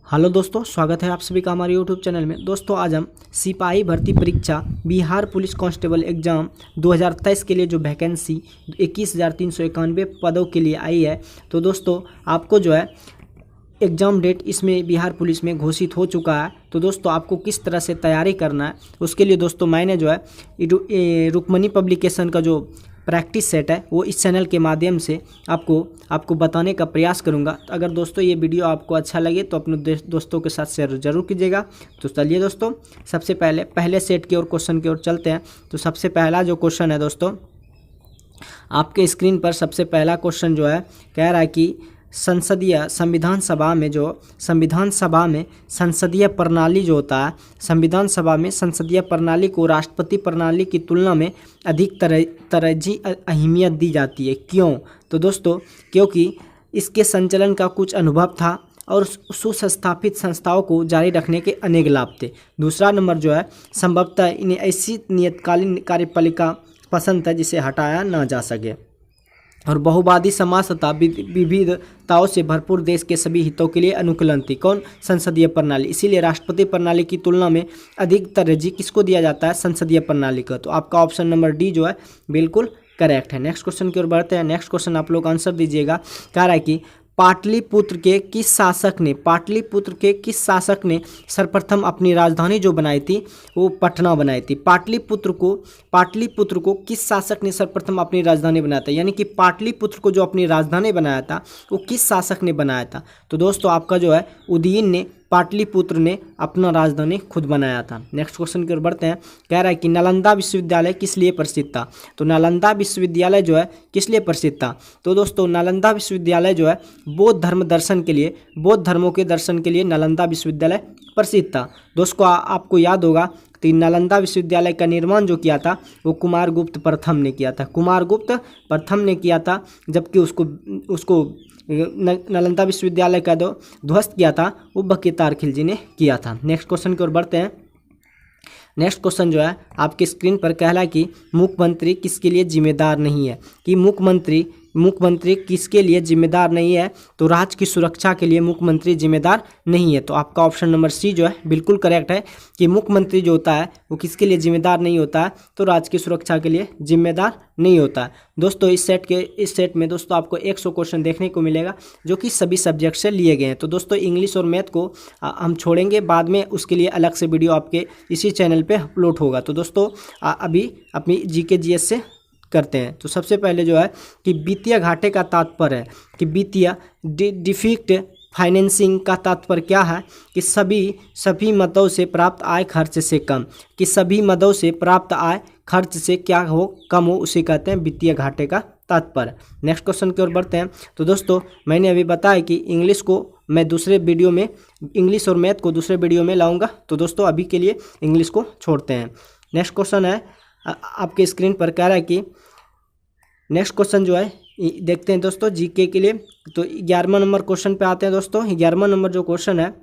Hello दोस्तों, स्वागत है आप सभी का हमारे यूट्यूब चैनल में। दोस्तों आज हम सिपाही भर्ती परीक्षा बिहार पुलिस कांस्टेबल एग्ज़ाम 2023 के लिए जो वैकेंसी 21,391 पदों के लिए आई है, तो दोस्तों आपको जो है एग्ज़ाम डेट इसमें बिहार पुलिस में घोषित हो चुका है। तो दोस्तों आपको किस तरह से तैयारी करना है उसके लिए दोस्तों मैंने जो है रुक्मणी पब्लिकेशन का जो प्रैक्टिस सेट है वो इस चैनल के माध्यम से आपको बताने का प्रयास करूंगा। तो अगर दोस्तों ये वीडियो आपको अच्छा लगे तो अपने दोस्तों के साथ शेयर जरूर कीजिएगा। तो चलिए दोस्तों सबसे पहले सेट की ओर क्वेश्चन की ओर चलते हैं। तो सबसे पहला जो क्वेश्चन है दोस्तों आपके स्क्रीन पर सबसे पहला क्वेश्चन जो है कह रहा है कि संविधान सभा में संसदीय प्रणाली जो होता है, संविधान सभा में संसदीय प्रणाली को राष्ट्रपति प्रणाली की तुलना में अधिक तरजीह अहमियत दी जाती है। क्यों? तो दोस्तों क्योंकि इसके संचालन का कुछ अनुभव था और सुस्थापित संस्थाओं को जारी रखने के अनेक लाभ थे। दूसरा नंबर जो है संभवतः इन्हें ऐसी नियतकालीन कार्यपालिका पसंद है जिसे हटाया ना जा सके, और बहुवादी समाज तथा विविधताओं से भरपूर देश के सभी हितों के लिए अनुकूलन थी। कौन? संसदीय प्रणाली। इसीलिए राष्ट्रपति प्रणाली की तुलना में अधिक तरजीह किसको दिया जाता है? संसदीय प्रणाली को। तो आपका ऑप्शन नंबर डी जो है बिल्कुल करेक्ट है। नेक्स्ट क्वेश्चन की ओर बढ़ते हैं। नेक्स्ट क्वेश्चन आप लोग आंसर दीजिएगा। कह रहा है कि पाटलिपुत्र के किस शासक ने सर्वप्रथम अपनी राजधानी जो बनाई थी वो पटना बनाई थी। पाटलिपुत्र को किस शासक ने सर्वप्रथम अपनी राजधानी बनाया था, यानी कि पाटलिपुत्र को जो अपनी राजधानी बनाया था वो किस शासक ने बनाया था? तो दोस्तों आपका जो है उदयन ने पाटलिपुत्र ने अपना राजधानी खुद बनाया था। नेक्स्ट क्वेश्चन की ओर बढ़ते हैं। कह रहा है कि नालंदा विश्वविद्यालय किस लिए प्रसिद्ध था? तो नालंदा विश्वविद्यालय जो है किस लिए प्रसिद्ध था? तो दोस्तों नालंदा विश्वविद्यालय जो है बौद्ध धर्मों के दर्शन के लिए नालंदा विश्वविद्यालय प्रसिद्ध था। दोस्तों आपको याद होगा तो नालंदा विश्वविद्यालय का निर्माण जो किया था वो कुमारगुप्त प्रथम ने किया था। जबकि उसको नालंदा विश्वविद्यालय का जो ध्वस्त किया था वो बख्तियार खिलजी ने किया था। नेक्स्ट क्वेश्चन की ओर बढ़ते हैं। नेक्स्ट क्वेश्चन जो है आपके स्क्रीन पर कह रहा है कि मुख्यमंत्री किसके लिए जिम्मेदार नहीं है? कि मुख्यमंत्री किसके लिए जिम्मेदार नहीं है? तो राज्य की सुरक्षा के लिए मुख्यमंत्री जिम्मेदार नहीं है। तो आपका ऑप्शन नंबर सी जो है बिल्कुल करेक्ट है कि मुख्यमंत्री जो होता है वो किसके लिए जिम्मेदार नहीं होता है? तो राज्य की सुरक्षा के लिए जिम्मेदार नहीं होता है। दोस्तों इस सेट में दोस्तों आपको 100 क्वेश्चन देखने को मिलेगा जो कि सभी सब्जेक्ट से लिए गए हैं। तो दोस्तों इंग्लिश और मैथ को हम छोड़ेंगे, बाद में उसके लिए अलग से वीडियो आपके इसी चैनल पे अपलोड होगा। तो दोस्तों अभी अपनी जीके जीएस से करते हैं। तो सबसे पहले जो है कि वित्तीय घाटे का तात्पर्य है कि वित्तीय डिफिक्ट फाइनेंसिंग का तात्पर्य क्या है? कि सभी मदों से प्राप्त आय खर्च से कम, कि सभी मदों से प्राप्त आय खर्च से क्या हो? कम हो, उसे कहते हैं वित्तीय घाटे का तात्पर्य। नेक्स्ट क्वेश्चन की ओर बढ़ते हैं। तो दोस्तों मैंने अभी बताया कि इंग्लिश और मैथ को दूसरे वीडियो में लाऊंगा। तो दोस्तों अभी के लिए इंग्लिश को छोड़ते हैं। नेक्स्ट क्वेश्चन है आपके स्क्रीन पर कह रहा है कि नेक्स्ट क्वेश्चन जो है देखते हैं दोस्तों जीके के लिए। तो 11वां नंबर क्वेश्चन पे आते हैं दोस्तों। 11वां नंबर जो क्वेश्चन है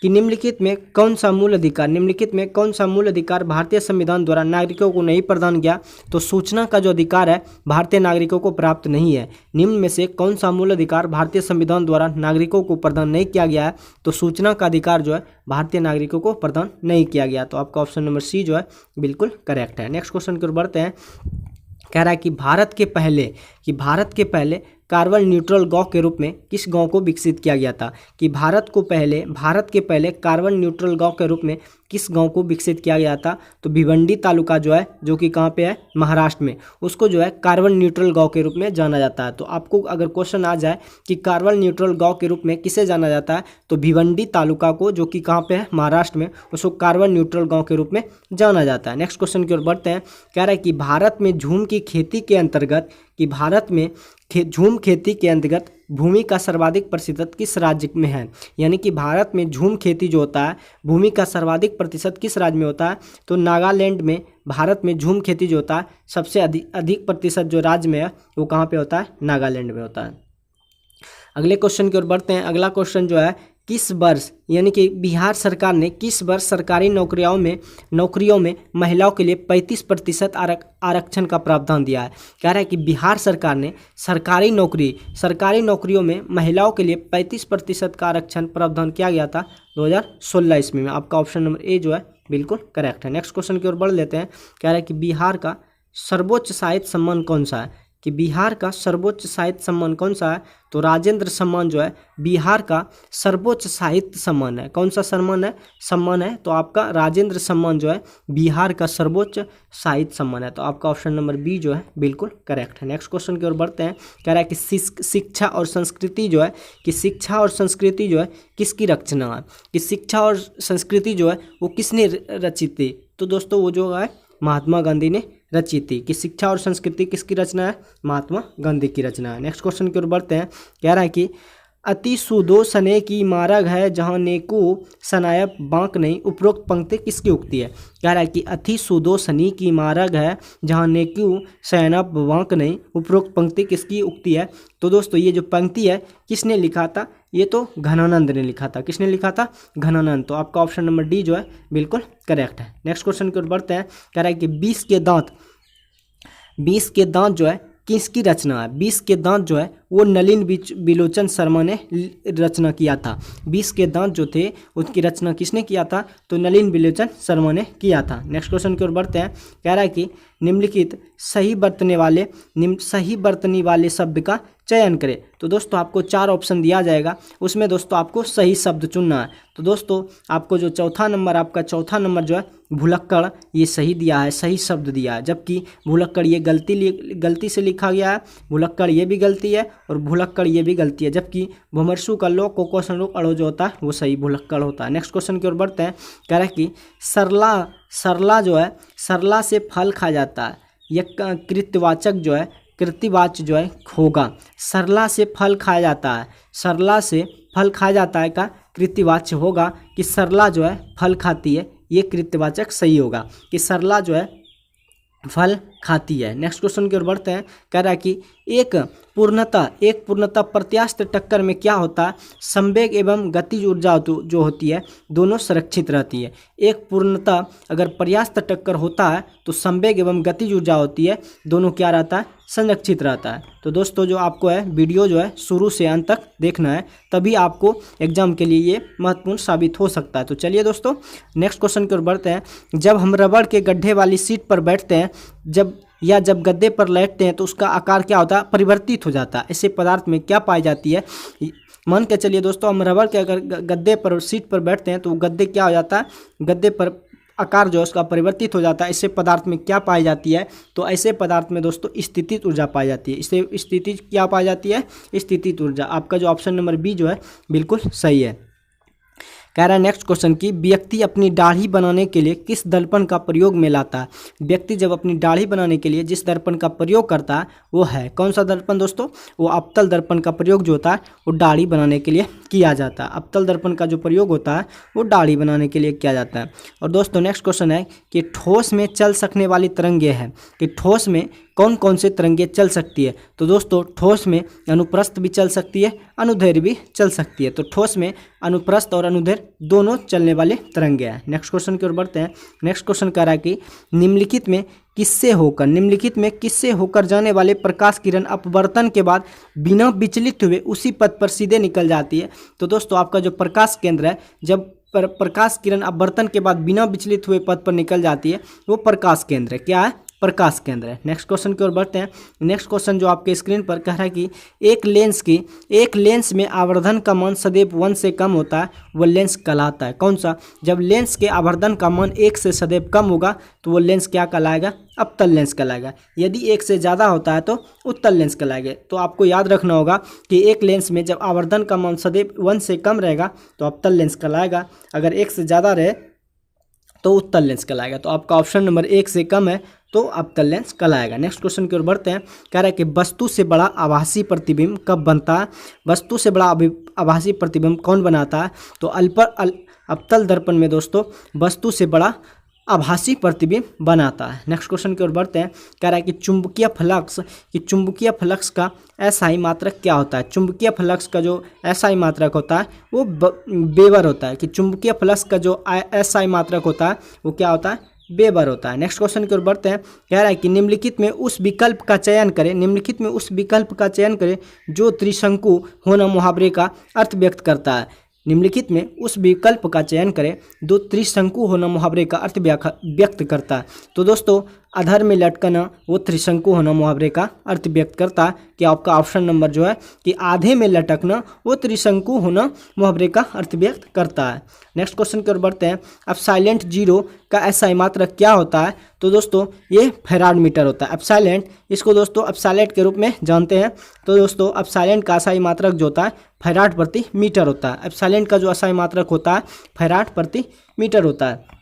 कि निम्नलिखित में कौन सा मूल अधिकार भारतीय संविधान द्वारा नागरिकों को नहीं प्रदान किया? तो सूचना का जो अधिकार है भारतीय नागरिकों को प्राप्त नहीं है। निम्न में से कौन सा मूल अधिकार भारतीय संविधान द्वारा नागरिकों को प्रदान नहीं किया गया है? तो सूचना का अधिकार जो है भारतीय नागरिकों को प्रदान नहीं किया गया। तो आपका ऑप्शन नंबर सी जो है बिल्कुल करेक्ट है। नेक्स्ट क्वेश्चन की ओर बढ़ते हैं। कह रहा है कि भारत के पहले कार्बन न्यूट्रल गांव के रूप में किस गांव को विकसित किया गया था? कि भारत के पहले कार्बन न्यूट्रल गांव के रूप में किस गांव को विकसित किया गया था? तो भिवंडी तालुका जो है जो कि कहाँ पे है? महाराष्ट्र में, उसको जो है कार्बन न्यूट्रल गांव के रूप में जाना जाता है। तो आपको अगर क्वेश्चन आ जाए कि कार्बन न्यूट्रल गांव के रूप में किसे जाना जाता है, तो भिवंडी तालुका को जो कि कहाँ पे है? महाराष्ट्र में, उसको कार्बन न्यूट्रल गाँव के रूप में जाना जाता है। नेक्स्ट क्वेश्चन की ओर बढ़ते हैं। कह रहा है कि भारत में झूम खेती के अंतर्गत भूमि का सर्वाधिक प्रतिशत किस राज्य में है? यानी कि भारत में झूम खेती जो होता है भूमि का सर्वाधिक प्रतिशत किस राज्य में होता है? तो नागालैंड में भारत में झूम खेती जो होता है सबसे अधिक प्रतिशत जो राज्य में है वो कहाँ पे होता है? नागालैंड में होता है। अगले क्वेश्चन की ओर बढ़ते हैं। अगला क्वेश्चन जो है किस वर्ष यानी कि बिहार सरकार ने किस वर्ष सरकारी नौकरियों में महिलाओं के लिए 35% आरक्षण का प्रावधान दिया है। कह रहा है कि बिहार सरकार ने सरकारी नौकरियों में महिलाओं के लिए 35% का आरक्षण प्रावधान किया गया था 2016 ईस्वी में। आपका ऑप्शन नंबर ए जो है बिल्कुल करेक्ट है। नेक्स्ट क्वेश्चन की ओर बढ़ लेते हैं। कह रहा है कि बिहार का सर्वोच्च साहित्य सम्मान कौन सा है, कि बिहार का सर्वोच्च साहित्य सम्मान कौन सा है, तो राजेंद्र सम्मान जो है बिहार का सर्वोच्च साहित्य सम्मान है। कौन सा सम्मान है तो आपका राजेंद्र सम्मान जो है बिहार का सर्वोच्च साहित्य सम्मान है। तो आपका ऑप्शन नंबर बी जो है बिल्कुल करेक्ट है। नेक्स्ट क्वेश्चन की ओर बढ़ते हैं। कह रहा है कि शिक्षा और संस्कृति जो है किसकी रचना है, कि शिक्षा और संस्कृति जो है वो किसने रचित थी, तो दोस्तों वो जो है महात्मा गांधी ने रची थी। कि शिक्षा और संस्कृति किसकी रचना है, महात्मा गांधी की रचना है। नेक्स्ट क्वेश्चन की ओर बढ़ते हैं। कह रहा है कि अति सुदो सने की मारग है जहाँ नेको सनायप बांक नहीं, उपरोक्त पंक्ति किसकी उक्ति है। कह रहा है कि अति सुदो सनी की मारग है जहाँ नेको सनायप बांक नहीं, उपरोक्त पंक्ति किसकी उक्ति है। तो दोस्तों ये जो पंक्ति है किसने लिखा था, ये तो घनानंद ने लिखा था। किसने लिखा था, घनानंद। तो आपका ऑप्शन नंबर डी जो है बिल्कुल करेक्ट है। नेक्स्ट क्वेश्चन की ओर बढ़ते हैं। कह रहा है कि 20 के दांत जो है किसकी रचना है। 20 के दांत जो है वो नलिन बिलोचन शर्मा ने रचना किया था। 20 के दांत जो थे उसकी रचना किसने किया था, तो नलिन बिलोचन शर्मा ने किया था। नेक्स्ट क्वेश्चन की ओर बढ़ते हैं। कह रहा है कि निम्नलिखित सही बरतने वाले शब्द का चयन करें। तो दोस्तों आपको 4 ऑप्शन दिया जाएगा, उसमें दोस्तों आपको सही शब्द चुनना है। तो दोस्तों आपको जो चौथा नंबर जो है भुलक्कड़, ये सही दिया है, सही शब्द दिया है। जबकि भुलक्कड़ ये गलती से लिखा गया है, भुलक्कड़ ये भी गलती है और भुलक्कड़ ये भी गलती है। जबकि भुमरसु का लो कोकोसन लोग अड़ो जो होता है वो सही भुलक्कड़ होता है। नेक्स्ट क्वेश्चन की ओर बढ़ते हैं। कह रहा है कि सरला जो है सरला से फल खा जाता है, यह कृत्यवाचक जो है कृतिवाच्य जो है होगा। सरला से फल खाया जाता है, सरला से फल खाया जाता है का कृतिवाच्य होगा कि सरला जो है फल खाती है, ये कृत्यवाचक सही होगा कि सरला जो है फल खाती है। नेक्स्ट क्वेश्चन की ओर बढ़ते हैं। कह रहा है कि एक पूर्णतः प्रत्यास्थ टक्कर में क्या होता है, संवेग एवं गतिज ऊर्जा जो होती है दोनों सुरक्षित रहती है। एक पूर्णतः अगर प्रत्यास्थ टक्कर होता है तो संवेग एवं गतिज ऊर्जा होती है, दोनों क्या रहता है, संरक्षित रहता है। तो दोस्तों जो आपको है वीडियो जो है शुरू से अंत तक देखना है, तभी आपको एग्जाम के लिए ये महत्वपूर्ण साबित हो सकता है। तो चलिए दोस्तों नेक्स्ट क्वेश्चन की ओर बढ़ते हैं। जब हम रबड़ के गड्ढे वाली सीट पर बैठते हैं जब गद्दे पर लेटते हैं तो उसका आकार क्या होता है, परिवर्तित हो जाता है। ऐसे पदार्थ में क्या पाई जाती है, मान के चलिए दोस्तों हम रबड़ के अगर गद्दे पर सीट पर बैठते हैं तो गद्दे क्या हो जाता है, गद्दे पर आकार जो है उसका परिवर्तित हो जाता है। ऐसे पदार्थ में क्या पाई जाती है, तो ऐसे पदार्थ में दोस्तों स्थितिज ऊर्जा पाई जाती है। इससे स्थितिज क्या पाई जाती है, स्थितिज ऊर्जा। आपका जो ऑप्शन नंबर बी जो है बिल्कुल सही है। कह रहा है नेक्स्ट क्वेश्चन की व्यक्ति अपनी दाढ़ी बनाने के लिए किस दर्पण का प्रयोग में लाता है। व्यक्ति जब अपनी दाढ़ी बनाने के लिए जिस दर्पण का प्रयोग करता है वो है कौन सा दर्पण दोस्तों, वो अवतल दर्पण का प्रयोग जो होता है वो दाढ़ी बनाने के लिए किया जाता है। अवतल दर्पण का जो प्रयोग होता है वो दाढ़ी बनाने के लिए किया जाता है। और दोस्तों नेक्स्ट क्वेश्चन है कि ठोस में चल सकने वाली तरंगे है, कि ठोस में कौन कौन से तरंगे चल सकती है। तो दोस्तों ठोस में अनुप्रस्थ भी चल सकती है, अनुदैर्ध्य भी चल सकती है। तो ठोस में अनुप्रस्थ और अनुदैर्ध्य दोनों चलने वाले तरंगे हैं। नेक्स्ट क्वेश्चन की ओर बढ़ते हैं। नेक्स्ट क्वेश्चन कह रहा है कि निम्नलिखित में किससे होकर जाने वाले प्रकाश किरण अपवर्तन के बाद बिना विचलित हुए उसी पथ पर सीधे निकल जाती है। तो दोस्तों आपका जो प्रकाश केंद्र है, जब प्रकाश किरण अपवर्तन के बाद बिना विचलित हुए पथ पर निकल जाती है वो प्रकाश केंद्र है। क्या है, प्रकाश केंद्र है। नेक्स्ट क्वेश्चन की ओर बढ़ते हैं। नेक्स्ट क्वेश्चन जो आपके स्क्रीन पर कह रहा है कि एक लेंस में आवर्धन का मान सदैव 1 से कम होता है, वो लेंस कहलाता है कौन सा। जब लेंस के आवर्धन का मान 1 से सदैव कम होगा तो वो लेंस क्या कहलाएगा, अवतल लेंस कहलाएगा। यदि 1 से ज़्यादा होता है तो उत्तल लेंस कहलाएगा। तो आपको याद रखना होगा कि एक लेंस में जब आवर्धन का मान सदैव 1 से कम रहेगा तो अवतल लेंस कहलाएगा, अगर 1 से ज़्यादा रहे तो उत्तल लेंस कहलाएगा। तो आपका ऑप्शन नंबर 1 से कम है तो अवतल लेंस कहलाएगा। नेक्स्ट क्वेश्चन की ओर बढ़ते हैं। कह रहा है कि वस्तु से बड़ा आभासी प्रतिबिंब कब बनता है। वस्तु से बड़ा आभासी प्रतिबिंब कौन बनाता है, तो अवतल दर्पण में दोस्तों वस्तु से बड़ा आभासी प्रतिबिंब बनाता है। नेक्स्ट क्वेश्चन की ओर बढ़ते हैं। कह रहा है कि चुंबकीय फ्लक्स का एसआई मात्रक क्या होता है। चुंबकीय फ्लक्स का जो एसआई मात्रक होता है वो वेबर होता है। कि चुंबकीय फ्लक्स का जो एसआई मात्रक होता है वो क्या होता है, वेबर होता है। नेक्स्ट क्वेश्चन की ओर बढ़ते हैं। कह रहा है कि निम्नलिखित में उस विकल्प का चयन करें जो त्रिशंकु होना मुहावरे का अर्थ व्यक्त करता है। निम्नलिखित में उस विकल्प का चयन करें जो त्रिशंकु होना मुहावरे का अर्थ व्यक्त करता है। तो दोस्तों अधर में लटकना वो त्रिशंकु होना मुहावरे का अर्थ व्यक्त करता है। कि आपका ऑप्शन नंबर जो है कि आधे में लटकना वो त्रिशंकु होना मुहावरे का अर्थ व्यक्त करता है। नेक्स्ट क्वेश्चन की ओर बढ़ते हैं। एप्सिलॉन जीरो का एसआई मात्रक क्या होता है। तो दोस्तों ये फैराड मीटर होता है। एप्सिलॉन, इसको दोस्तों एप्सिलॉन के रूप में जानते हैं। तो दोस्तों एप्सिलॉन का एसआई मात्रक जो होता है फैराड प्रति मीटर होता है। एप्सिलॉन का जो एसआई मात्रक होता है फैराड प्रति मीटर होता है।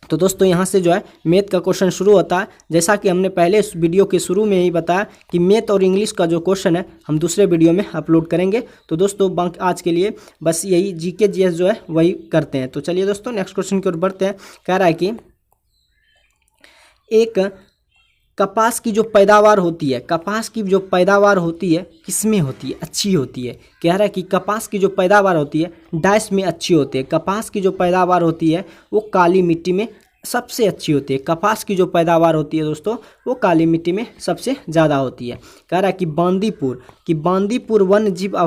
तो दोस्तों यहाँ से जो है मैथ का क्वेश्चन शुरू होता है। जैसा कि हमने पहले इस वीडियो के शुरू में ही बताया कि मैथ और इंग्लिश का जो क्वेश्चन है हम दूसरे वीडियो में अपलोड करेंगे। तो दोस्तों आज के लिए बस यही जीके जीएस जो है वही करते हैं। तो चलिए दोस्तों नेक्स्ट क्वेश्चन की ओर बढ़ते हैं। कह रहा है कि एक कपास की जो पैदावार होती है किस में होती है, अच्छी होती है। कह रहा है कि कपास की जो पैदावार होती है डैश में अच्छी होती है। कपास की जो पैदावार होती है वो काली मिट्टी में सबसे अच्छी होती है। कपास की जो पैदावार होती है दोस्तों वो काली मिट्टी में सबसे ज़्यादा होती है। कह रहा है कि बांदीपुर वन्य जीव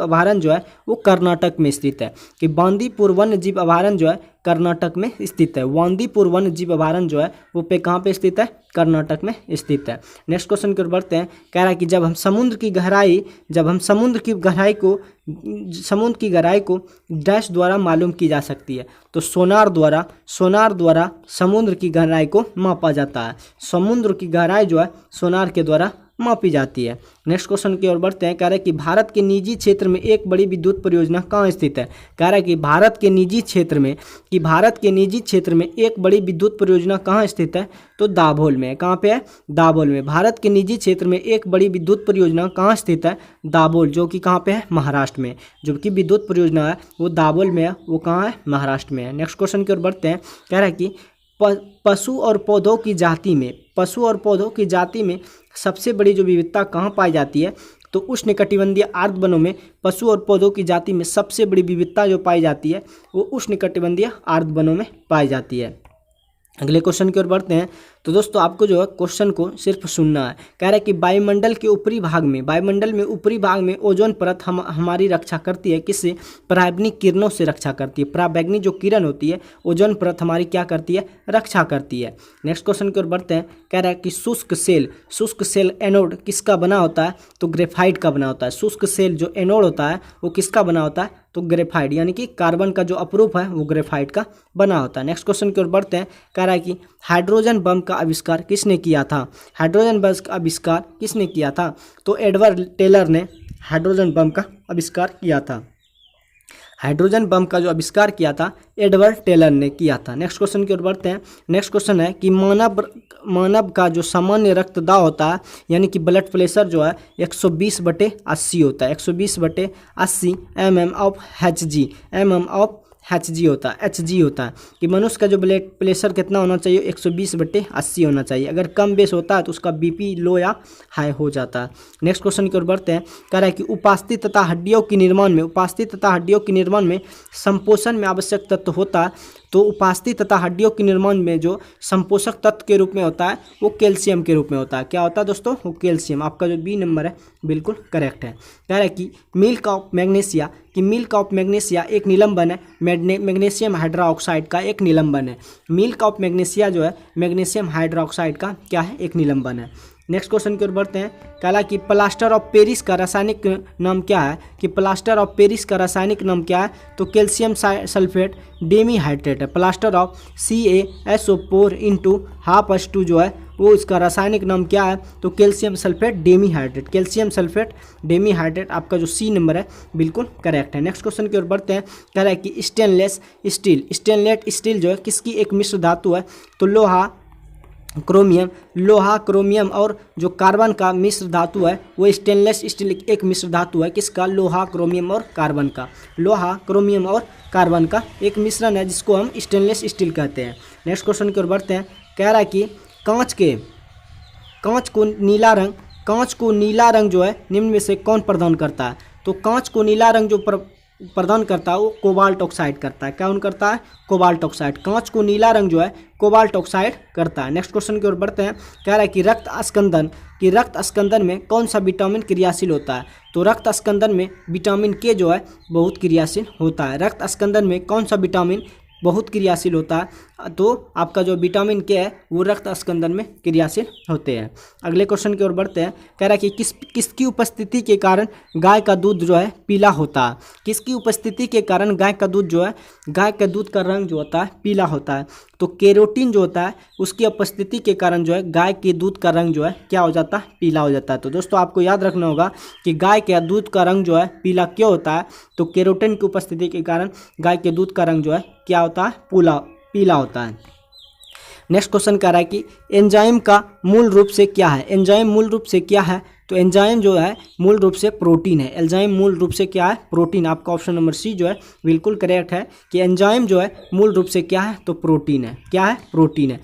अभयारण्य जो है वो कर्नाटक में स्थित है। कि बांदीपुर वन्य जीव अभयारण्य जो है कर्नाटक में स्थित है। बांदीपुर वन्य जीव अभयारण्य जो है वो कहाँ पे स्थित है, कर्नाटक में स्थित है। नेक्स्ट क्वेश्चन की ओर बढ़ते हैं। कह रहा है कि जब हम समुद्र की गहराई को डैश द्वारा मालूम की जा सकती है। तो सोनार द्वारा समुद्र की गहराई को मापा जाता है। समुद्र की गहराई जो है सोनार के द्वारा मापी जाती है। नेक्स्ट क्वेश्चन की ओर बढ़ते हैं। कह रहा है कि भारत के निजी क्षेत्र में एक बड़ी विद्युत परियोजना कहाँ स्थित है। कह रहा है कि भारत के निजी क्षेत्र में एक बड़ी विद्युत परियोजना कहाँ स्थित है। तो दाभोल में। कहाँ पे है, दाभोल में। भारत के निजी क्षेत्र में एक बड़ी विद्युत परियोजना कहाँ स्थित है, दाभोल, जो कि कहाँ पे है, महाराष्ट्र में। जो कि विद्युत परियोजना है वो दाभोल में है, वो कहाँ है, महाराष्ट्र में है। नेक्स्ट क्वेश्चन की ओर बढ़ते हैं। कह रहा है कि पशु और पौधों की जाति में सबसे बड़ी जो विविधता कहाँ पाई जाती है। तो उष्णकटिबंधीय आर्द्र वनों में पशु और पौधों की जाति में सबसे बड़ी विविधता जो पाई जाती है वो उष्णकटिबंधीय आर्द्र वनों में पाई जाती है। अगले क्वेश्चन की ओर बढ़ते हैं। तो दोस्तों आपको जो है क्वेश्चन को सिर्फ सुनना है। कह रहा है कि वायुमंडल में ऊपरी भाग में ओजोन परत हमारी रक्षा करती है। किससे, पराबैंगनी किरणों से रक्षा करती है। पराबैंगनी जो किरण होती है ओजोन परत हमारी क्या करती है, रक्षा करती है। नेक्स्ट क्वेश्चन की ओर बढ़ते हैं। कह रहा है कि शुष्क सेल एनोड किसका बना होता है। तो ग्रेफाइट का बना होता है। शुष्क सेल जो एनोड होता है वो किसका बना होता है, तो ग्रेफाइट, यानी कि कार्बन का जो अपरूप है वो ग्रेफाइट का बना होता है। नेक्स्ट क्वेश्चन की ओर बढ़ते हैं। कह रहा है कि हाइड्रोजन बम का आविष्कार किसने किया था। हाइड्रोजन बम का आविष्कार किसने किया था। तो एडवर्ड टेलर ने हाइड्रोजन बम का आविष्कार किया था। हाइड्रोजन बम का जो आविष्कार किया था एडवर्ड टेलर ने किया था। नेक्स्ट क्वेश्चन की ओर बढ़ते हैं। नेक्स्ट क्वेश्चन है कि मानव का जो सामान्य रक्तदाब होता है, यानी कि ब्लड प्रेशर जो है 120/80 होता है। 120/80 mm/Hg होता है, Hg होता है। कि मनुष्य का जो ब्लड प्रेशर कितना होना चाहिए, 120/80 होना चाहिए। अगर कम बेस होता है तो उसका बीपी लो या हाई हो जाता है। नेक्स्ट क्वेश्चन की ओर बढ़ते हैं। कह रहा है कि उपास्थि तथा हड्डियों के निर्माण में संपोषण में आवश्यक तत्व होता है। तो उपास्थि तथा हड्डियों के निर्माण में जो संपोषक तत्व के रूप में होता है वो कैल्शियम के रूप में होता है। क्या होता है दोस्तों, वो कैल्शियम। आपका जो बी नंबर है बिल्कुल करेक्ट है। कह रहा है कि मिल्क ऑफ मैग्नीशिया एक निलंबन है, मैग्नीशियम हाइड्रोक्साइड का एक निलंबन है। मिल्क ऑफ मैग्नीशिया जो है मैग्नीशियम हाइड्रोक्साइड का क्या है, एक निलंबन है। नेक्स्ट क्वेश्चन की ओर बढ़ते हैं। कहा कि प्लास्टर ऑफ पेरिस का रासायनिक नाम क्या है। कि प्लास्टर ऑफ पेरिस का रासायनिक नाम क्या है, तो कैल्शियम सल्फेट डेमीहाइड्रेट है। प्लास्टर ऑफ CaSO4 × 12H2 जो है वो इसका रासायनिक नाम क्या है, तो कैल्शियम सल्फेट डेमीहाइड्रेट। आपका जो सी नंबर है बिल्कुल करेक्ट है। नेक्स्ट क्वेश्चन की ओर बढ़ते हैं। कह रहा है कि स्टेनलेस स्टील जो है किसकी एक मिश्र धातु है। तो लोहा क्रोमियम, लोहा, क्रोमियम और जो कार्बन का मिश्र धातु है वो स्टेनलेस स्टील एक मिश्र धातु है। किसका? लोहा, क्रोमियम और कार्बन का। लोहा, क्रोमियम और कार्बन का एक मिश्रण है जिसको हम स्टेनलेस स्टील कहते हैं। नेक्स्ट क्वेश्चन की ओर बढ़ते हैं। कह रहा है कि कांच को नीला रंग जो है निम्न में से कौन प्रदान करता है? तो कांच को नीला रंग जो प्रदान करता है वो कोबाल्ट ऑक्साइड करता है। कौन करता है? Cobalt oxide. कांच को नीला रंग जो है कोबाल्ट ऑक्साइड करता है। नेक्स्ट क्वेश्चन की ओर बढ़ते हैं। कह रहा है कि रक्त स्कंदन में कौन सा विटामिन क्रियाशील होता है? तो रक्त स्कंदन में विटामिन के जो है बहुत क्रियाशील होता है। रक्त स्कंदन में कौन सा विटामिन बहुत क्रियाशील होता है? तो आपका जो विटामिन के है वो रक्त स्कंदन में क्रियाशील होते हैं। अगले क्वेश्चन की ओर बढ़ते हैं। कह रहा है कि किसकी उपस्थिति के कारण गाय का दूध जो है पीला होता है? किसकी उपस्थिति के कारण गाय का दूध का रंग जो होता है पीला होता है? तो कैरोटीन जो होता है उसकी उपस्थिति के कारण जो है गाय के दूध का रंग जो है क्या हो जाता है? पीला हो जाता है। तो दोस्तों आपको याद रखना होगा कि गाय के दूध का रंग जो है पीला क्यों होता है? तो कैरोटीन की उपस्थिति के कारण गाय के दूध का रंग जो है क्या होता है? पीला होता है। नेक्स्ट क्वेश्चन कह रहा है कि एंजाइम का मूल रूप से क्या है? एंजाइम मूल रूप से क्या है? तो एंजाइम जो है मूल रूप से प्रोटीन है। एंजाइम मूल रूप से क्या है? प्रोटीन। आपका ऑप्शन नंबर सी जो है बिल्कुल करेक्ट है कि एंजाइम जो है मूल रूप से क्या है? तो प्रोटीन है। क्या है? प्रोटीन है।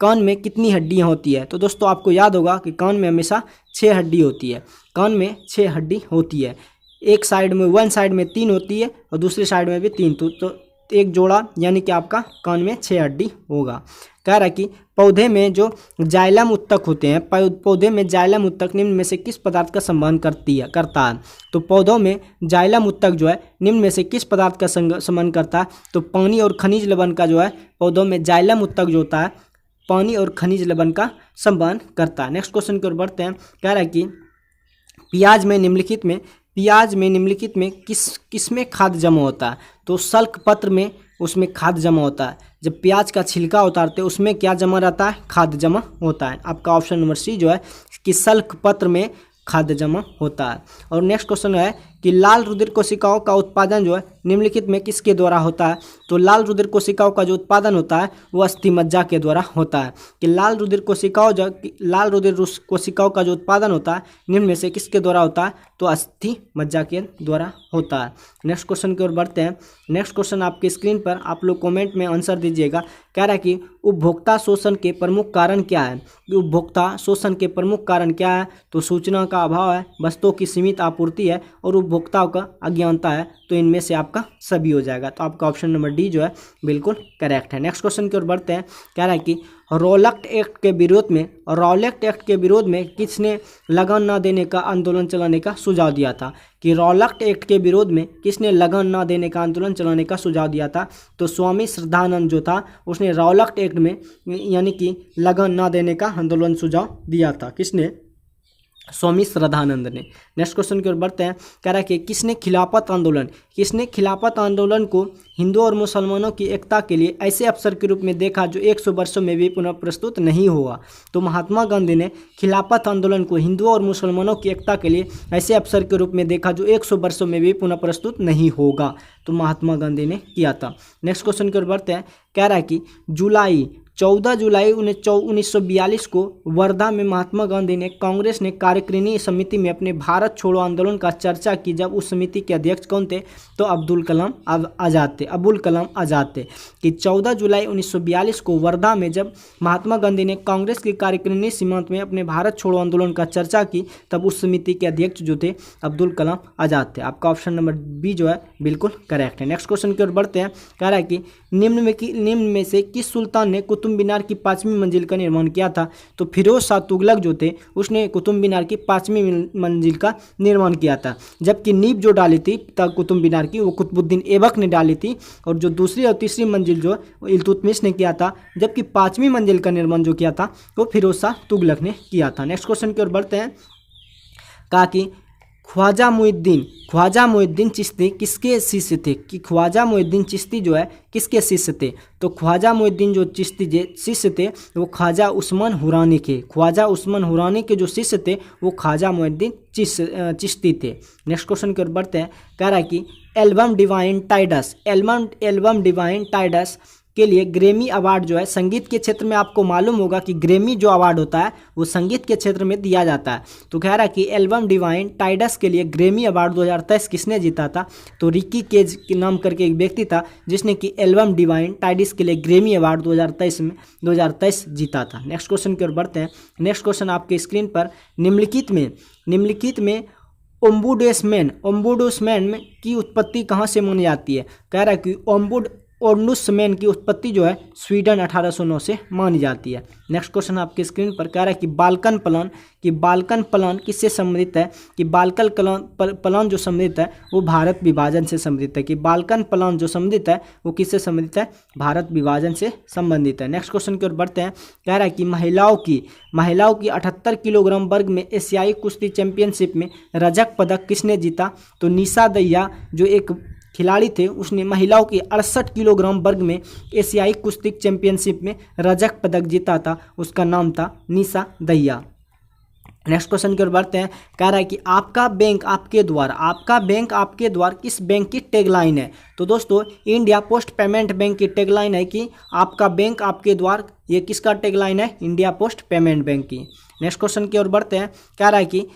कान में कितनी हड्डियां होती है? तो दोस्तों आपको याद होगा कि कान में हमेशा 6 हड्डी होती है। कान में 6 हड्डी होती है। एक साइड में 1 साइड में 3 होती है और दूसरी साइड में भी 3। तो एक जोड़ा यानी कि आपका कान में 6 हड्डी होगा। कह रहा है कि पौधे में जो जाइलम उत्तक होते हैं, पौधे में जाइलम उत्तक निम्न में से किस पदार्थ का संवहन करता है? तो पौधों में जाइलम उत्तक जो है निम्न में से किस पदार्थ का संवहन करता है? तो पानी और खनिज लवण का जो है पौधों में जाइलम उत्तक जो होता है पानी और खनिज लवण का संवहन करता है। नेक्स्ट क्वेश्चन की ओर बढ़ते हैं। कह रहा है कि प्याज में निम्नलिखित में किस में खाद जमा होता है? तो सल्क पत्र में उसमें खाद जमा होता है। जब प्याज का छिलका उतारते हैं उसमें क्या जमा रहता है? खाद जमा होता है। आपका ऑप्शन नंबर सी जो है कि सल्क पत्र में खाद जमा होता है। और नेक्स्ट क्वेश्चन है कि लाल रुधिर कोशिकाओं का उत्पादन जो है निम्नलिखित में किसके द्वारा होता है? तो लाल रुधिर कोशिकाओं का जो उत्पादन होता है वो अस्थि मज्जा के द्वारा होता है। कि लाल रुधिर कोशिकाओं का जो उत्पादन होता है निम्न में से किसके द्वारा होता है? तो अस्थि मज्जा के द्वारा होता है। नेक्स्ट क्वेश्चन की ओर बढ़ते हैं। नेक्स्ट क्वेश्चन आपके स्क्रीन पर आप लोग कमेंट में आंसर दीजिएगा। कह रहा है कि उपभोक्ता शोषण के प्रमुख कारण क्या है? उपभोक्ता शोषण के प्रमुख कारण क्या है? तो सूचना का अभाव है, वस्तुओं की सीमित आपूर्ति है और उपभोक्ताओं का अज्ञानता है। तो इनमें से आपका सभी हो जाएगा। तो आपका ऑप्शन नंबर डी जो है बिल्कुल करेक्ट है। नेक्स्ट क्वेश्चन की ओर बढ़ते हैं। कह रहा है कि रॉलेट एक्ट के विरोध में किसने लगान न देने का आंदोलन चलाने का सुझाव दिया था? कि रॉलेट एक्ट के विरोध में किसने लगान न देने का आंदोलन चलाने का सुझाव दिया था? तो स्वामी श्रद्धानंद जो था उसने रॉलेट एक्ट में यानी कि लगान न देने का आंदोलन सुझाव दिया था। किसने? स्वामी श्रद्धानंद ने। नेक्स्ट क्वेश्चन की ओर बढ़ते हैं। कह रहा है कि किसने खिलाफत आंदोलन को हिंदुओं और मुसलमानों की एकता के लिए ऐसे अवसर के रूप में देखा जो 100 वर्षों में भी पुनः प्रस्तुत नहीं हुआ? तो महात्मा गांधी ने खिलाफत आंदोलन को हिंदुओं और मुसलमानों की एकता के लिए ऐसे अवसर के रूप में देखा जो 100 वर्षों में भी पुनः प्रस्तुत नहीं होगा। तो महात्मा गांधी ने किया था। नेक्स्ट क्वेश्चन की ओर बढ़ते हैं। कह रहा है कि 14 जुलाई 1942 को वर्धा में महात्मा गांधी ने कांग्रेस ने कार्यकारिणी समिति में अपने भारत छोड़ो आंदोलन का चर्चा की। जब उस समिति के अध्यक्ष कौन थे? तो अबुल कलाम आज़ाद थे। कि 14 जुलाई 1942 को वर्धा में जब महात्मा गांधी ने कांग्रेस की कार्यकारिणी समिति में अपने भारत छोड़ो आंदोलन का चर्चा की तब उस समिति के अध्यक्ष जो थे अब्दुल कलाम आज़ाद थे। आपका ऑप्शन नंबर बी जो है बिल्कुल करेक्ट है। नेक्स्ट क्वेश्चन की ओर बढ़ते हैं। कह रहा है कि निम्न में से किस सुल्तान ने कुतुब मीनार की 5वीं मंजिल का निर्माण किया था? तो फिरोज शाह तुगलक जो थे उसने कुतुब मीनार की 5वीं मंजिल का निर्माण किया था। जबकि नींव जो डाली थी कुतुब मीनार की वो कुतुबुद्दीन ऐबक ने डाली थी और जो दूसरी और तीसरी मंजिल जो इल्तुतमिश ने किया था। जबकि 5वीं मंजिल का निर्माण जो किया था वो फिरोज शाह तुगलक ने किया था। नेक्स्ट क्वेश्चन की ओर बढ़ते हैं। कहा कि ख्वाजा मुइनुद्दीन चिश्ती किसके शिष्य थे? कि ख्वाजा मुइनुद्दीन चिश्ती जो है किसके शिष्य थे? तो ख्वाजा मुइनुद्दीन जो चिश्ती शिष्य थे वो ख्वाजा उस्मान हुरानी के। ख्वाजा उस्मान हुरानी के जो शिष्य थे वो ख्वाजा मुइनुद्दीन चिश्ती थे। नेक्स्ट क्वेश्चन की ओर बढ़ते हैं। कह रहा है कि एल्बम डिवाइन टाइडस के लिए ग्रैमी अवार्ड जो है संगीत के क्षेत्र में, आपको मालूम होगा कि ग्रैमी जो अवार्ड होता है वो संगीत के क्षेत्र में दिया जाता है। तो कह रहा है कि एल्बम डिवाइन टाइडस के लिए ग्रैमी अवार्ड 2023 किसने जीता था? तो रिकी केज के नाम करके एक व्यक्ति था जिसने कि एल्बम डिवाइन टाइडस के लिए ग्रैमी अवार्ड 2023 जीता था। नेक्स्ट क्वेश्चन की ओर बढ़ते हैं। नेक्स्ट क्वेश्चन आपके स्क्रीन पर, निम्नलिखित में ओम्बुड्समैन की उत्पत्ति कहाँ से मानी जाती है? कह रहा है कि ओम्बुड्समैन की उत्पत्ति जो है स्वीडन 1809 से मानी जाती है। नेक्स्ट क्वेश्चन आपके स्क्रीन पर कह रहा है कि बाल्कन प्लान किससे संबंधित है? कि बाल्कन प्लान जो संबंधित है वो भारत विभाजन से संबंधित है। कि बाल्कन प्लान जो संबंधित है वो किससे संबंधित है? भारत विभाजन से संबंधित है। नेक्स्ट क्वेश्चन की ओर बढ़ते हैं। कह रहा है कि महिलाओं की 78 किलोग्राम वर्ग में एशियाई कुश्ती चैंपियनशिप में रजत पदक किसने जीता? तो निशा दहिया जो एक खिलाड़ी थे उसने महिलाओं के 68 किलोग्राम वर्ग में एशियाई कुश्ती चैंपियनशिप में रजत पदक जीता था। उसका नाम था निशा दहिया। नेक्स्ट क्वेश्चन की ओर बढ़ते हैं। कह रहा है कि आपका बैंक आपके द्वार किस बैंक की टैगलाइन है? तो दोस्तों इंडिया पोस्ट पेमेंट बैंक की टैगलाइन है कि आपका बैंक आपके द्वार। ये किसका टैगलाइन है? इंडिया पोस्ट पेमेंट बैंक की। नेक्स्ट क्वेश्चन की ओर बढ़ते हैं। कह रहा है कि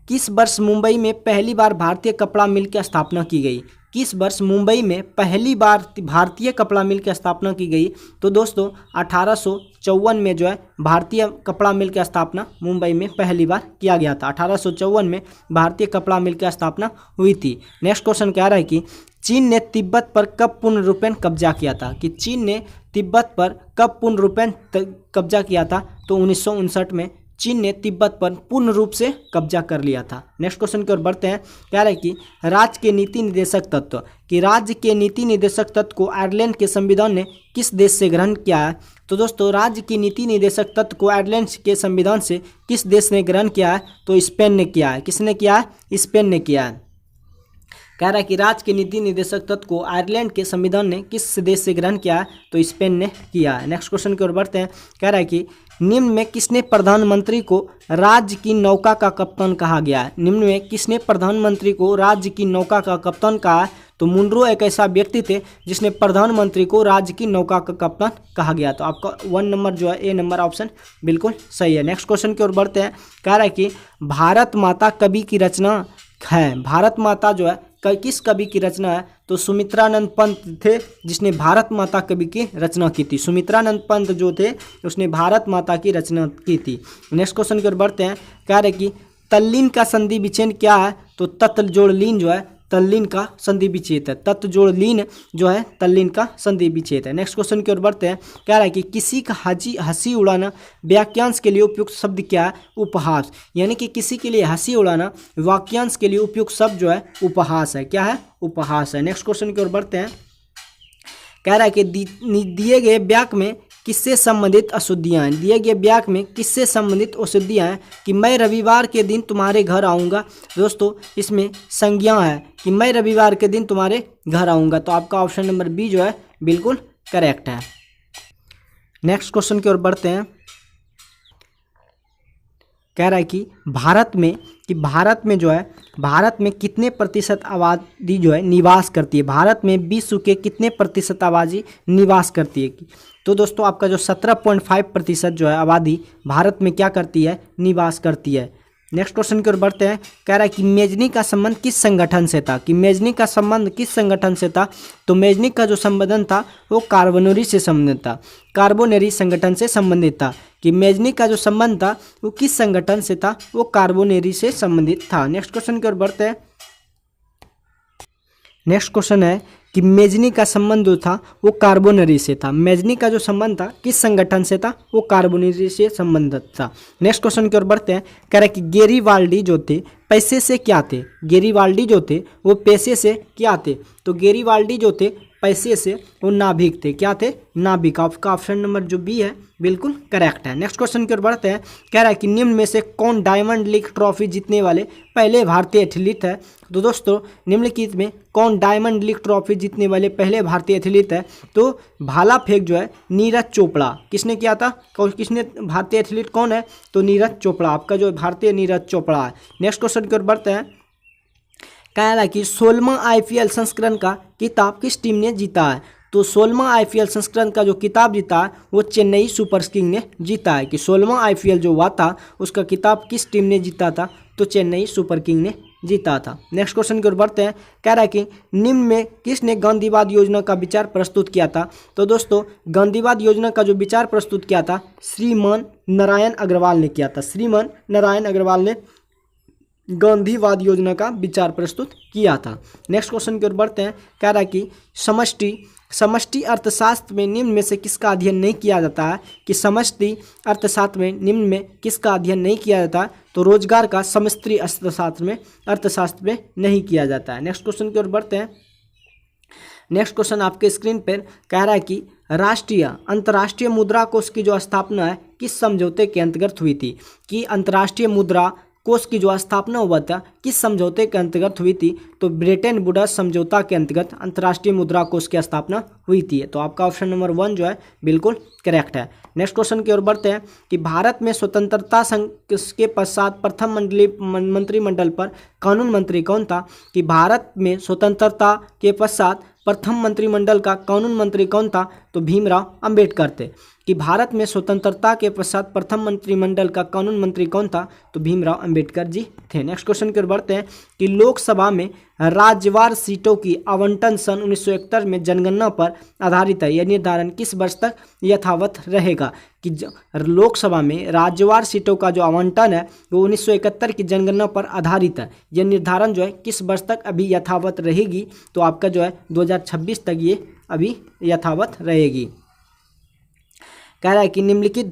किस वर्ष मुंबई में पहली बार भारतीय कपड़ा मिल की स्थापना की गई? किस वर्ष मुंबई में पहली बार भारतीय कपड़ा मिल की स्थापना की गई? तो दोस्तों 1854 में जो है भारतीय कपड़ा मिल की स्थापना मुंबई में पहली बार किया गया था। 1854 में भारतीय कपड़ा मिल की स्थापना हुई थी। नेक्स्ट क्वेश्चन कह रहा है कि चीन ने तिब्बत पर कब पूर्ण रूपेण कब्जा किया था? कि चीन ने तिब्बत पर कब पूर्ण रूपेण कब्जा किया था? तो 1959 में चीन ने तिब्बत पर पूर्ण रूप से कब्जा कर लिया था। नेक्स्ट क्वेश्चन की ओर बढ़ते हैं। कह रहा है कि राज्य के नीति निर्देशक तत्व को आयरलैंड के संविधान ने किस देश से ग्रहण किया है? तो दोस्तों राज्य की नीति निर्देशक तत्व को आयरलैंड के संविधान से किस देश ने ग्रहण किया है? तो स्पेन ने किया है। किसने किया है? स्पेन ने किया है। कह रहा है कि राज्य के नीति निर्देशक तत्व को आयरलैंड के संविधान ने किस देश से ग्रहण किया है? तो स्पेन ने किया है। नेक्स्ट क्वेश्चन की ओर बढ़ते हैं। कह रहा है कि निम्न में किसने प्रधानमंत्री को राज्य की नौका का कप्तान कहा गया है? निम्न में किसने प्रधानमंत्री को राज्य की नौका का कप्तान कहा है? तो मुनरो एक ऐसा व्यक्ति थे जिसने प्रधानमंत्री को राज्य की नौका का कप्तान कहा गया। तो आपका 1 नंबर जो है ए नंबर ऑप्शन बिल्कुल सही है। नेक्स्ट क्वेश्चन की ओर बढ़ते हैं। कह रहा है कि भारत माता कवि की रचना है। भारत माता जो है किस कवि की रचना है? तो सुमित्रानंद पंत थे जिसने भारत माता कवि की रचना की थी। सुमित्रानंद पंत जो थे उसने भारत माता की रचना की थी। नेक्स्ट क्वेश्चन की ओर बढ़ते हैं। कह रहे कि तल्लीन का संधि विच्छेद क्या है? तो तत्ल जोड़ लीन जो है तल्लीन का संधि विच्छेद है। तत्व जोड़ लीन जो है तल्लीन का संधि विच्छेद है। नेक्स्ट क्वेश्चन की ओर बढ़ते हैं। कह रहा है कि किसी का हंसी उड़ाना वाक्यांश के लिए उपयुक्त शब्द क्या है? उपहास। यानी कि किसी के लिए हंसी उड़ाना वाक्यांश के लिए उपयुक्त शब्द जो है उपहास है। क्या है? उपहास है। नेक्स्ट क्वेश्चन की ओर बढ़ते हैं। कह रहा है कि दिए गए वाक्य में किससे संबंधित अशुद्धियाँ हैं? दिए गए वाक्य में किससे संबंधित अशुद्धियाँ हैं? कि मैं रविवार के दिन तुम्हारे घर आऊँगा। दोस्तों इसमें संज्ञा है कि मैं रविवार के दिन तुम्हारे घर आऊँगा। तो आपका ऑप्शन नंबर बी जो है बिल्कुल करेक्ट है। नेक्स्ट क्वेश्चन की ओर बढ़ते हैं। कह रहा है कि भारत में कितने प्रतिशत आबादी जो है निवास करती है? भारत में विश्व के कितने प्रतिशत आबादी निवास करती है? तो दोस्तों आपका जो 17.5% जो है आबादी भारत में क्या करती है? निवास करती है। नेक्स्ट क्वेश्चन की ओर बढ़ते हैं। कह रहा है कि मेजनी का संबंध किस संगठन से था? कि मेजनी का संबंध किस संगठन से था? तो मेजनी का जो संबंध था वो कार्बोनरी से संबंधित था। कार्बोनरी संगठन से संबंधित था। कि मेजनी का जो संबंध था वो किस संगठन से था? वो कार्बोनरी से संबंधित था। नेक्स्ट क्वेश्चन की ओर बढ़ते हैं। नेक्स्ट क्वेश्चन है कि मेजनी का संबंध जो था वो कार्बोनरी से था। मेजनी का जो संबंध था किस संगठन से था? वो कार्बोनरी से संबंधित था। नेक्स्ट क्वेश्चन की ओर बढ़ते हैं। कह रहा है कि गेरीवाल्डी जो थे पैसे से क्या थे? गेरीवाल्डी जो थे वो पैसे से क्या थे? तो गेरीवाल्डी जो थे पैसे से वो नाभिक थे। क्या थे? नाभिक। आपका ऑप्शन नंबर जो बी है बिल्कुल करेक्ट है। नेक्स्ट क्वेश्चन की ओर बढ़ते हैं। कह रहा है कि निम्न में से कौन डायमंड लीग ट्रॉफी जीतने वाले पहले भारतीय एथलीट है? तो दोस्तों निम्नलिखित में कौन डायमंड लीग ट्रॉफी जीतने वाले पहले भारतीय एथलीट है? तो भाला फेंक जो है नीरज चोपड़ा। किसने किया था? किसने भारतीय एथलीट कौन है? तो नीरज चोपड़ा। आपका जो भारतीय नीरज चोपड़ा है। नेक्स्ट क्वेश्चन की ओर बढ़ते हैं। कह रहा है कि 16वां IPL संस्करण का खिताब किस टीम ने जीता है? तो 16वां IPL संस्करण का जो किताब जीता है वो चेन्नई सुपर किंग ने जीता है। कि 16वां IPL जो हुआ था उसका किताब किस टीम ने जीता था, तो चेन्नई सुपर किंग ने जीता था। नेक्स्ट क्वेश्चन की ओर बढ़ते हैं। कह रहा है कि निम्न में किसने गांधीवाद योजना का विचार प्रस्तुत किया था। तो दोस्तों गांधीवाद योजना का जो विचार प्रस्तुत किया था श्रीमान नारायण अग्रवाल ने किया था। श्रीमान नारायण अग्रवाल ने गांधीवाद योजना का विचार प्रस्तुत किया था। नेक्स्ट क्वेश्चन की ओर बढ़ते हैं। कह रहा है कि समष्टि अर्थशास्त्र में निम्न में से किसका अध्ययन नहीं किया जाता है। कि समष्टि अर्थशास्त्र में निम्न में किसका अध्ययन नहीं किया जाता है, तो रोजगार का समष्टि अर्थशास्त्र में नहीं किया जाता है। नेक्स्ट क्वेश्चन की ओर बढ़ते हैं। नेक्स्ट क्वेश्चन आपके स्क्रीन पर कह रहा है कि अंतर्राष्ट्रीय मुद्रा कोष की जो स्थापना है किस समझौते के अंतर्गत हुई थी। कि अंतर्राष्ट्रीय मुद्रा कोष की जो स्थापना हुआ था किस समझौते के अंतर्गत हुई थी, तो ब्रेटन वुड्स समझौता के अंतर्गत अंतर्राष्ट्रीय मुद्रा कोष की स्थापना हुई थी। तो आपका ऑप्शन नंबर 1 जो है बिल्कुल करेक्ट है। नेक्स्ट क्वेश्चन की ओर बढ़ते हैं कि भारत में स्वतंत्रता के पश्चात प्रथम मंत्रिमंडल पर कानून मंत्री कौन था। कि भारत में स्वतंत्रता के पश्चात प्रथम मंत्रिमंडल का कानून मंत्री कौन था, तो भीमराव अंबेडकर थे। कि भारत में स्वतंत्रता के पश्चात प्रथम मंत्रिमंडल का कानून मंत्री कौन था, तो भीमराव अंबेडकर जी थे। नेक्स्ट क्वेश्चन की ओर बढ़ते हैं कि लोकसभा में राज्यवार सीटों की आवंटन सन 1971 में जनगणना पर आधारित है। यह निर्धारण किस वर्ष तक यथावत रहेगा। कि लोकसभा में राज्यवार सीटों का जो आवंटन है वो 1971 की जनगणना पर आधारित है। यह निर्धारण जो है किस वर्ष तक अभी यथावत रहेगी, तो आपका जो है 2026 तक ये अभी यथावत रहेगी। कह रहा है कि निम्नलिखित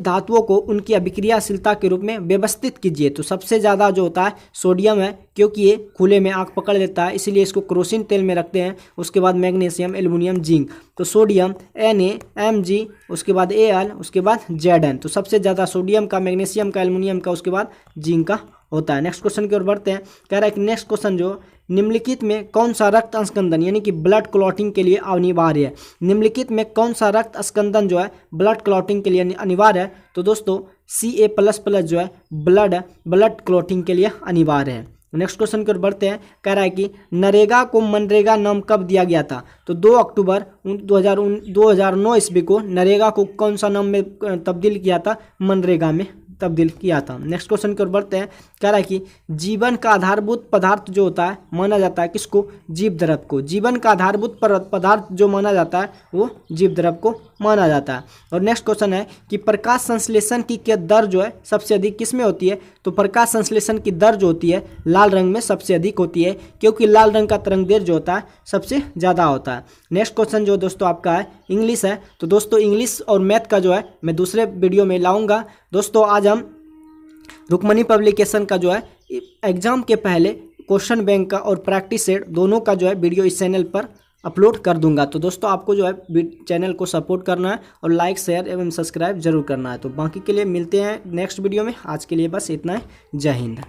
धातुओं को उनकी अभिक्रियाशीलता के रूप में व्यवस्थित कीजिए। तो सबसे ज़्यादा जो होता है सोडियम है, क्योंकि ये खुले में आग पकड़ लेता है इसीलिए इसको केरोसिन तेल में रखते हैं। उसके बाद मैग्नीशियम, एल्युमिनियम, जिंक। तो सोडियम Na, Mg, उसके बाद Al, उसके बाद Zn। तो सबसे ज़्यादा सोडियम का, मैग्नीशियम का, एल्युमिनियम का, उसके बाद जिंक का होता है। नेक्स्ट क्वेश्चन की ओर बढ़ते हैं। कह रहा है कि नेक्स्ट क्वेश्चन जो निम्नलिखित में कौन सा रक्त अस्कंदन यानी कि ब्लड क्लॉटिंग के लिए अनिवार्य है। निम्नलिखित में कौन सा रक्त अस्कंदन जो है ब्लड क्लॉटिंग के लिए अनिवार्य है, तो दोस्तों Ca++ जो है ब्लड क्लॉटिंग के लिए अनिवार्य है। नेक्स्ट क्वेश्चन की ओर बढ़ते हैं। कह रहा है कि नरेगा को मनरेगा नाम कब दिया गया था। तो 2 अक्टूबर 2009 ईस्वी को नरेगा को कौन सा नाम में तब्दील किया था, मनरेगा में तब्दील किया था। नेक्स्ट क्वेश्चन की ओर बढ़ते हैं। कह रहा है कि जीवन का आधारभूत पदार्थ जो होता है माना जाता है किसको, जीव द्रव को। जीवन का आधारभूत पदार्थ जो माना जाता है वो जीव द्रव को माना जाता है। और नेक्स्ट क्वेश्चन है कि प्रकाश संश्लेषण की क्या दर जो है सबसे अधिक किस में होती है। तो प्रकाश संश्लेषण की दर जो होती है लाल रंग में सबसे अधिक होती है, क्योंकि लाल रंग का तरंग दैर्ध्य जो होता है सबसे ज़्यादा होता है। नेक्स्ट क्वेश्चन जो दोस्तों आपका है इंग्लिश है। तो दोस्तों इंग्लिश और मैथ का जो है मैं दूसरे वीडियो में लाऊंगा। दोस्तों आज हम रुक्मणी पब्लिकेशन का जो है एग्जाम के पहले क्वेश्चन बैंक का और प्रैक्टिस सेट दोनों का जो है वीडियो इस चैनल पर अपलोड कर दूंगा। तो दोस्तों आपको जो है चैनल को सपोर्ट करना है और लाइक, शेयर एवं सब्सक्राइब जरूर करना है। तो बाकी के लिए मिलते हैं नेक्स्ट वीडियो में। आज के लिए बस इतना ही। जय हिंद।